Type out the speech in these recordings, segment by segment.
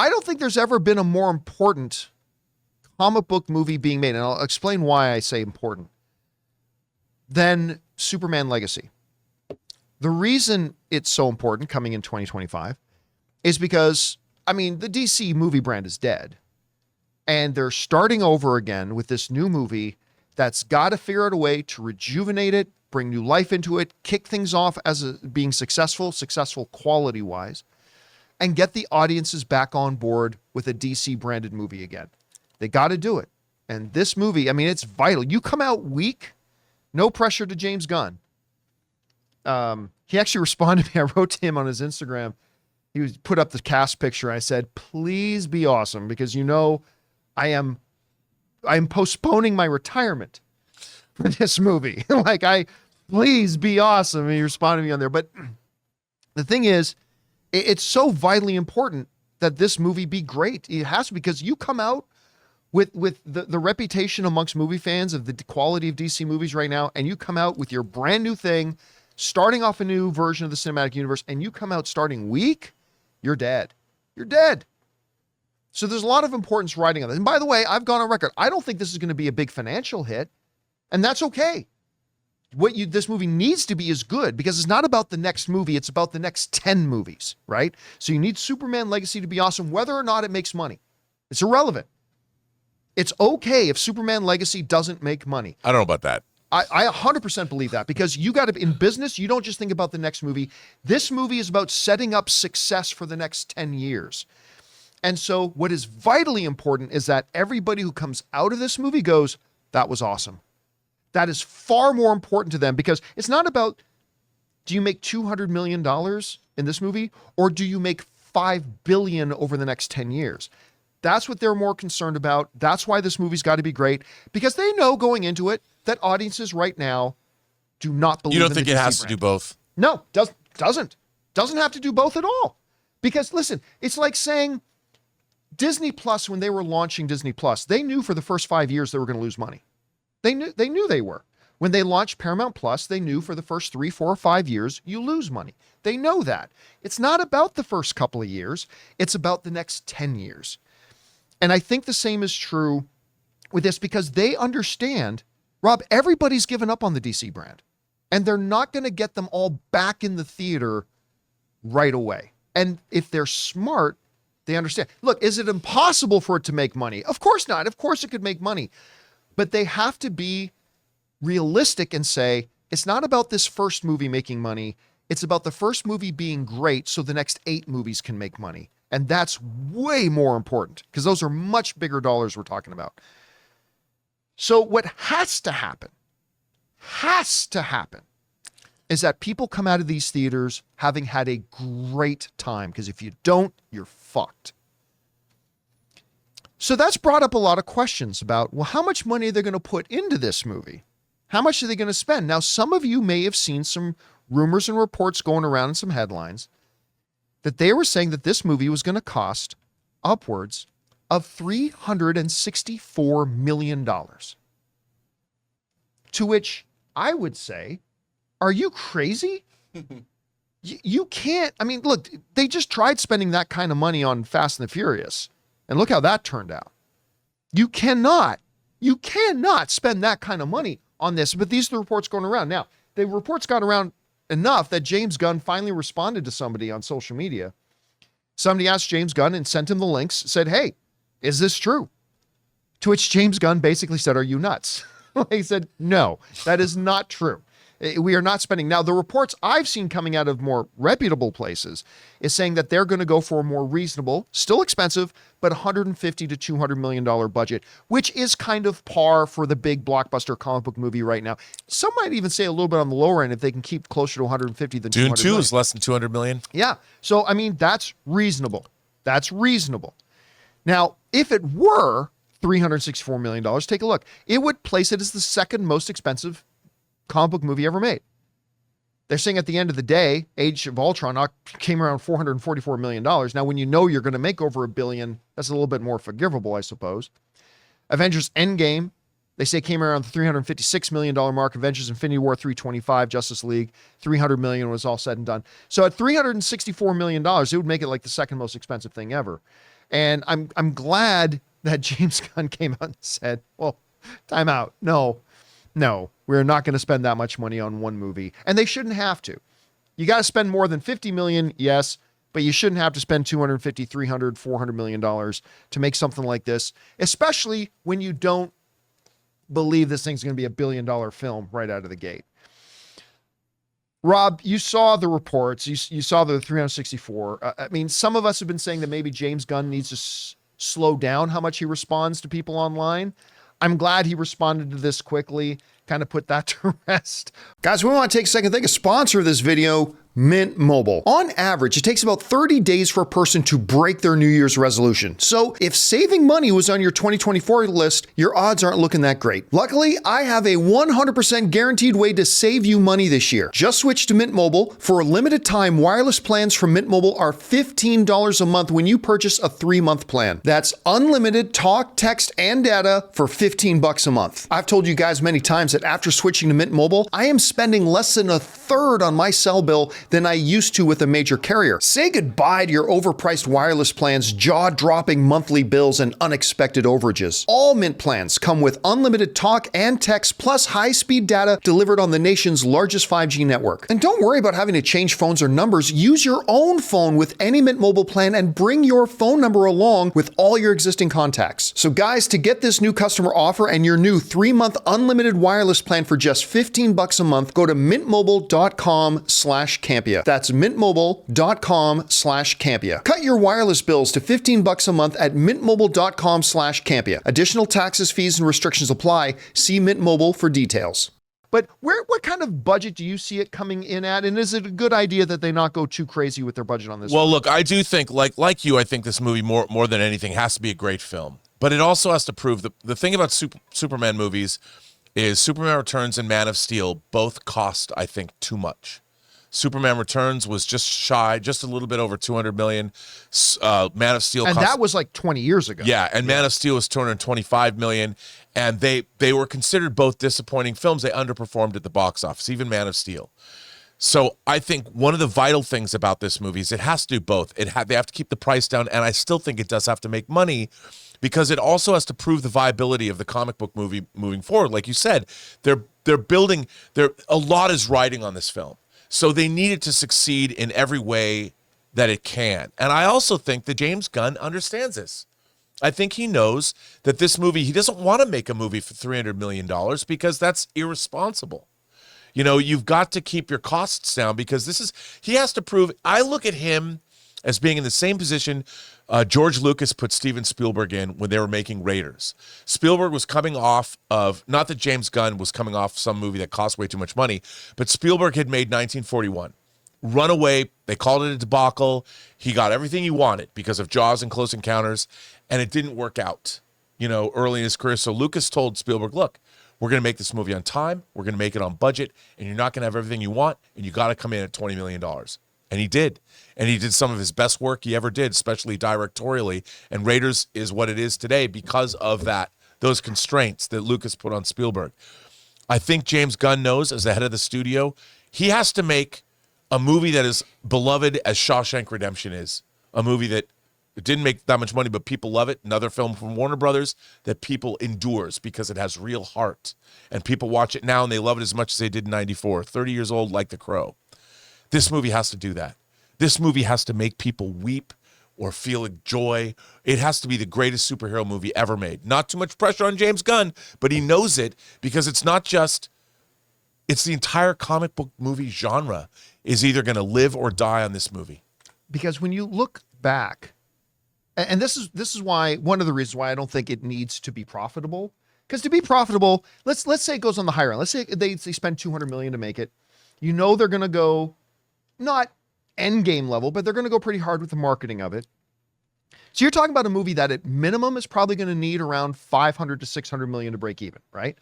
I don't think there's ever been a more important comic book movie being made, and I'll explain why I say important, than Superman Legacy. The reason it's so important coming in 2025 is because, I mean, the DC movie brand is dead. And they're starting over again with this new movie that's got to figure out a way to rejuvenate it, bring new life into it, kick things off as being successful quality-wise, and get the audiences back on board with a DC-branded movie again. They got to do it. And this movie, I mean, it's vital. You come out weak, no pressure to James Gunn. He actually responded to me. I wrote to him on his Instagram. He put up the cast picture. I said, please be awesome, because you know I am postponing my retirement for this movie. Please be awesome. And he responded to me on there. But the thing is, it's so vitally important that this movie be great. It has to, because you come out with the reputation amongst movie fans of the quality of DC movies right now, and you come out with your brand new thing, starting off a new version of the cinematic universe, and you come out starting weak, you're dead. You're dead. So there's a lot of importance riding on this. And by the way, I've gone on record. I don't think this is going to be a big financial hit, and that's okay. What this movie needs to be is good, because it's not about the next movie. It's about the next 10 movies, right? So you need Superman Legacy to be awesome, whether or not it makes money. It's irrelevant. It's okay if Superman Legacy doesn't make money. I don't know about that. I 100% believe that, because you got to, in business, you don't just think about the next movie. This movie is about setting up success for the next 10 years. And so what is vitally important is that everybody who comes out of this movie goes, that was awesome. That is far more important to them, because it's not about, do you make $200 million in this movie, or do you make $5 billion over the next 10 years? That's what they're more concerned about. That's why this movie's got to be great, because they know going into it that audiences right now do not believe in the DC brand. You don't think it has to do both? No, doesn't have to do both at all. Because listen, it's like saying Disney Plus, when they were launching Disney Plus, they knew for the first 5 years they were going to lose money. They knew they were. When they launched Paramount Plus, they knew for the first 3, 4, or 5 years, you lose money. They know that. It's not about the first couple of years. It's about the next 10 years. And I think the same is true with this, because they understand, Rob, everybody's given up on the DC brand, and they're not going to get them all back in the theater right away. And if they're smart, they understand. Look, is it impossible for it to make money? Of course not. Of course it could make money. But they have to be realistic and say, it's not about this first movie making money. It's about the first movie being great so the next 8 movies can make money. And that's way more important, because those are much bigger dollars we're talking about. So what has to happen, is that people come out of these theaters having had a great time, because if you don't, you're fucked. So that's brought up a lot of questions about, well, how much money are they going to put into this movie? How much are they going to spend? Now, some of you may have seen some rumors and reports going around in some headlines that they were saying that this movie was going to cost upwards of $364 million. To which I would say, are you crazy? You can't. I mean, look, they just tried spending that kind of money on Fast and the Furious, and look how that turned out. You cannot spend that kind of money on this. But these are the reports going around. Now, the reports got around enough that James Gunn finally responded to somebody on social media. Somebody asked James Gunn and sent him the links, said, hey, is this true? To which James Gunn basically said, are you nuts? He said, no, that is not true. We are not spending. Now, the reports I've seen coming out of more reputable places is saying that they're going to go for a more reasonable, still expensive, but $150 to $200 million budget, which is kind of par for the big blockbuster comic book movie right now. Some might even say a little bit on the lower end if they can keep closer to 150 than 200 Dune 2 million. is less than 200 million. Yeah. So, I mean, that's reasonable. Now, if it were $364 million, take a look. It would place it as the second most expensive comic book movie ever made. They're saying at the end of the day, Age of Ultron came around $444 million. Now, when you know you're going to make over $1 billion, that's a little bit more forgivable, I suppose. Avengers Endgame, they say came around the $356 million mark. Avengers Infinity War, $325, Justice League, $300 million was all said and done. So at $364 million, it would make it like the second most expensive thing ever. And I'm glad that James Gunn came out and said, well, time out. No, we're not going to spend that much money on one movie. And they shouldn't have to. You got to spend more than 50 million, yes, but you shouldn't have to spend 250, 300, 400 million dollars to make something like this, especially when you don't believe this thing's going to be $1 billion film right out of the gate. Rob, you saw the reports. You saw the 364. I mean, some of us have been saying that maybe James Gunn needs to slow down how much he responds to people online. I'm glad he responded to this quickly, kind of put that to rest. Guys, we want to take a second to thank a sponsor of this video, Mint Mobile. On average, it takes about 30 days for a person to break their New Year's resolution. So if saving money was on your 2024 list, your odds aren't looking that great. Luckily, I have a 100% guaranteed way to save you money this year. Just switch to Mint Mobile. For a limited time, wireless plans from Mint Mobile are $15 a month when you purchase a 3-month plan. That's unlimited talk, text, and data for $15 a month. I've told you guys many times that after switching to Mint Mobile, I am spending less than a third on my cell bill than I used to with a major carrier. Say goodbye to your overpriced wireless plans, jaw-dropping monthly bills, and unexpected overages. All Mint plans come with unlimited talk and text plus high-speed data delivered on the nation's largest 5G network. And don't worry about having to change phones or numbers. Use your own phone with any Mint Mobile plan and bring your phone number along with all your existing contacts. So guys, to get this new customer offer and your new 3-month unlimited wireless plan for just $15 a month, go to mintmobile.com/Campea. That's mintmobile.com/Campea. Cut your wireless bills to $15 a month at mintmobile.com/Campea. Additional taxes, fees, and restrictions apply. See Mint Mobile for details. But what kind of budget do you see it coming in at? And is it a good idea that they not go too crazy with their budget on this? Well, look, I do think, like you, I think this movie more than anything has to be a great film. But it also has to prove the thing about Superman movies is Superman Returns and Man of Steel both cost, I think, too much. Superman Returns was just a little bit over $200 million. Man of Steel, and that was like 20 years ago. Yeah, and Man of Steel was $225 million, and they were considered both disappointing films. They underperformed at the box office, even Man of Steel. So I think one of the vital things about this movie is it has to do both. They have to keep the price down, and I still think it does have to make money because it also has to prove the viability of the comic book movie moving forward. Like you said, they're building. A lot is riding on this film. So they need it to succeed in every way that it can. And I also think that James Gunn understands this. I think he knows that this movie, he doesn't want to make a movie for $300 million because that's irresponsible. You know, you've got to keep your costs down because he has to prove, I look at him as being in the same position George Lucas put Steven Spielberg in when they were making Raiders. Spielberg was coming off of, not that James Gunn was coming off some movie that cost way too much money, but Spielberg had made 1941. Runaway, they called it a debacle. He got everything he wanted because of Jaws and Close Encounters, and it didn't work out, early in his career. So Lucas told Spielberg, look, we're going to make this movie on time, we're going to make it on budget, and you're not going to have everything you want, and you got to come in at $20 million. And he did. And he did some of his best work he ever did, especially directorially. And Raiders is what it is today because of those constraints that Lucas put on Spielberg. I think James Gunn knows, as the head of the studio, he has to make a movie that is beloved as Shawshank Redemption is. A movie that it didn't make that much money, but people love it. Another film from Warner Brothers that people endures because it has real heart. And people watch it now and they love it as much as they did in 94. 30 years old like The Crow. This movie has to do that. This movie has to make people weep or feel joy. It has to be the greatest superhero movie ever made. Not too much pressure on James Gunn, but he knows it because it's the entire comic book movie genre is either going to live or die on this movie. Because when you look back, and this is why, one of the reasons why I don't think it needs to be profitable. Because to be profitable, let's say it goes on the higher end. Let's say they spend $200 million to make it. They're going to go not end game level, but they're going to go pretty hard with the marketing of it. So you're talking about a movie that at minimum is probably going to need around 500 to 600 million to break even, right?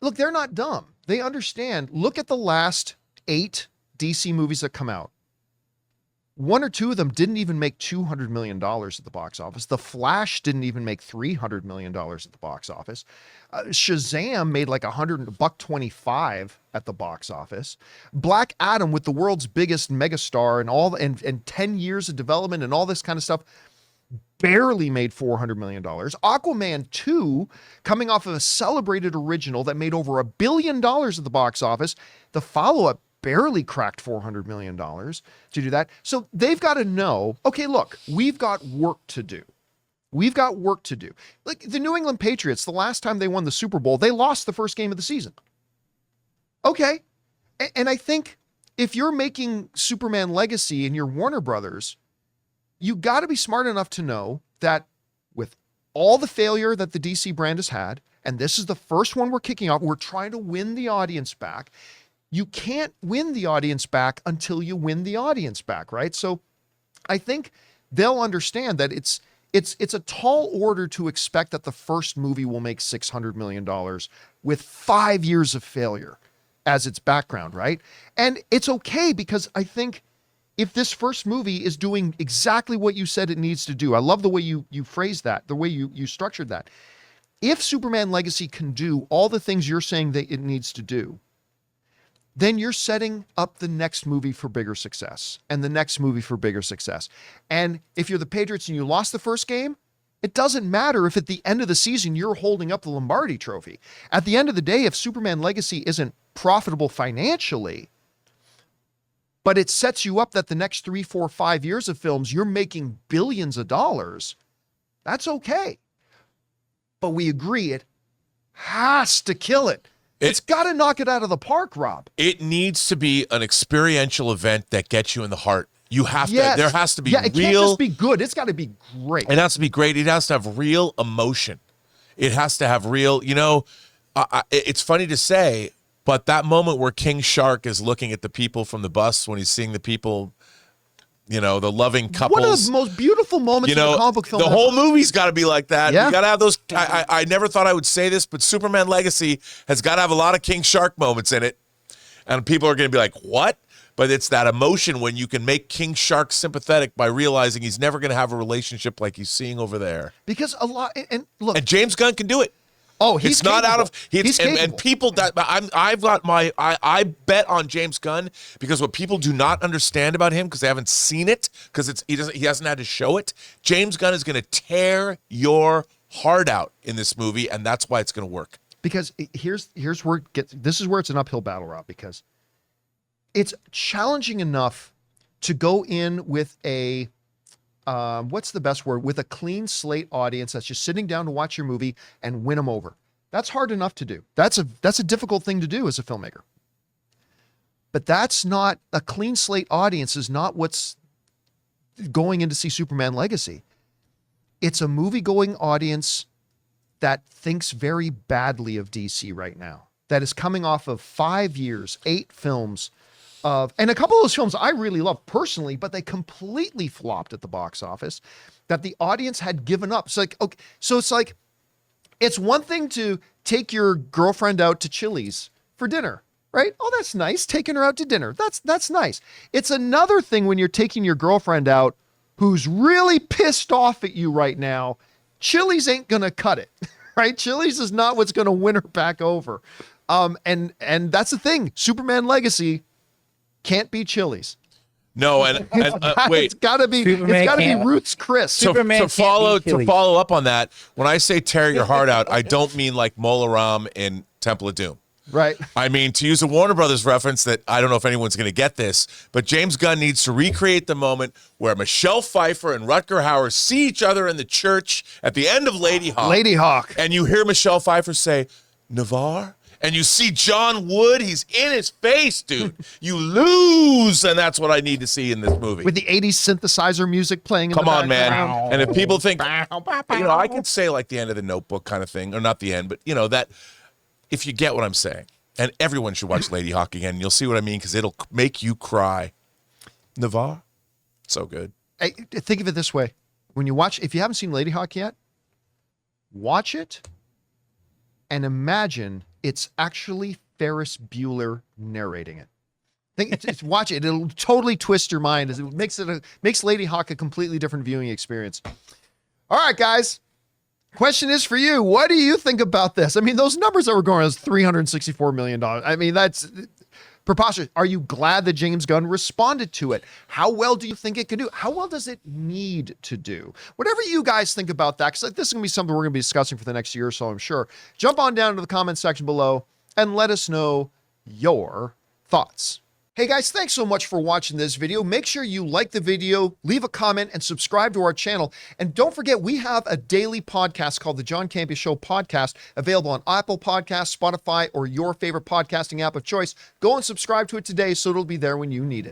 Look, they're not dumb. They understand. Look at the last 8 DC movies that come out. one or two of them didn't even make $200 million at the box office. The Flash didn't even make $300 million at the box office. Shazam made like $125 at the box office. Black Adam, with the world's biggest megastar and 10 years of development and all this kind of stuff, barely made $400 million. Aquaman 2, coming off of a celebrated original that made over $1 billion at the box office. The follow-up barely cracked $400 million to do that. So they've got to know, okay, look, we've got work to do. We've got work to do. Like the New England Patriots, the last time they won the Super Bowl, they lost the first game of the season. Okay. And I think if you're making Superman Legacy and you're Warner Brothers, you got to be smart enough to know that with all the failure that the DC brand has had, and this is the first one we're kicking off, we're trying to win the audience back. You can't win the audience back until you win the audience back, right? So I think they'll understand that it's a tall order to expect that the first movie will make $600 million with 5 years of failure as its background, right? And it's okay, because I think if this first movie is doing exactly what you said it needs to do, I love the way you phrased that, the way you structured that. If Superman Legacy can do all the things you're saying that it needs to do, then you're setting up the next movie for bigger success and the next movie for bigger success. And if you're the Patriots and you lost the first game, it doesn't matter if at the end of the season you're holding up the Lombardi Trophy. At the end of the day, if Superman Legacy isn't profitable financially, but it sets you up that the next 3, 4, 5 years of films, you're making billions of dollars, that's okay. But we agree it has to kill it. It's got to knock it out of the park, Rob. It needs to be an experiential event that gets you in the heart. You have Yes. to, there has to be it can't just be good. It's got to be great. It has to be great. It has to have real emotion. It has to have real, it's funny to say, but that moment where King Shark is looking at the people from the bus when he's seeing the people, the loving couples. One of the most beautiful moments in a comic book film. The whole movie's got to be like that. Yeah. You got to have those. I never thought I would say this, but Superman Legacy has got to have a lot of King Shark moments in it. And people are going to be like, what? But it's that emotion when you can make King Shark sympathetic by realizing he's never going to have a relationship like he's seeing over there. Because a lot, and look. And James Gunn can do it. Oh, he's it's not capable. out of He's and people that I bet on James Gunn, because what people do not understand about him because they haven't seen it, because he hasn't had to show it. James Gunn is going to tear your heart out in this movie, and that's why it's going to work. Because here's where it gets. This is where it's an uphill battle, Rob. Because it's challenging enough to go in with a what's the best word? With a clean slate audience that's just sitting down to watch your movie and win them over. That's hard enough to do. That's a difficult thing to do as a filmmaker. But that's not a clean slate audience is not what's going in to see Superman Legacy. It's a movie-going audience that thinks very badly of DC right now. That is coming off of 5 years, 8 films and a couple of those films I really love personally, but they completely flopped at the box office, that the audience had given up. So it's one thing to take your girlfriend out to Chili's for dinner, right? Oh, that's nice. Taking her out to dinner. That's nice. It's another thing when you're taking your girlfriend out who's really pissed off at you right now. Chili's ain't going to cut it, right? Chili's is not what's going to win her back over. And that's the thing. Superman Legacy can't be Chili's. No, and wait, it's got to be Ruth's Chris. So to follow up on that, when I say tear your heart out, I don't mean like Mola Ram in Temple of Doom. Right. I mean, to use a Warner Brothers reference that I don't know if anyone's going to get this, but James Gunn needs to recreate the moment where Michelle Pfeiffer and Rutger Hauer see each other in the church at the end of Lady Hawk. Lady Hawk. And you hear Michelle Pfeiffer say, Navarre? And you see John Wood, he's in his face, dude. You lose, and that's what I need to see in this movie. With the 80s synthesizer music playing in the background. Man. And if people think, I could say like the end of The Notebook kind of thing, or not the end, but that if you get what I'm saying, and everyone should watch Lady Hawk again, you'll see what I mean, because it'll make you cry. Navarre, so good. Hey, think of it this way. When you watch, if you haven't seen Lady Hawk yet, watch it and imagine it's actually Ferris Bueller narrating it. Watch it. It'll totally twist your mind. It makes Lady Hawk a completely different viewing experience. All right, guys. Question is for you. What do you think about this? I mean, those numbers that were going as $364 million. I mean, that's preposterous. Are you glad that James Gunn responded to it? How well do you think it could do? How well does it need to do? Whatever you guys think about that, because this is going to be something we're going to be discussing for the next year or so, I'm sure. Jump on down to the comment section below and let us know your thoughts. Hey guys, thanks so much for watching this video. Make sure you like the video, leave a comment, and subscribe to our channel. And don't forget, we have a daily podcast called the John Campea Show podcast, available on Apple Podcasts, Spotify, or your favorite podcasting app of choice. Go and subscribe to it today so it'll be there when you need it.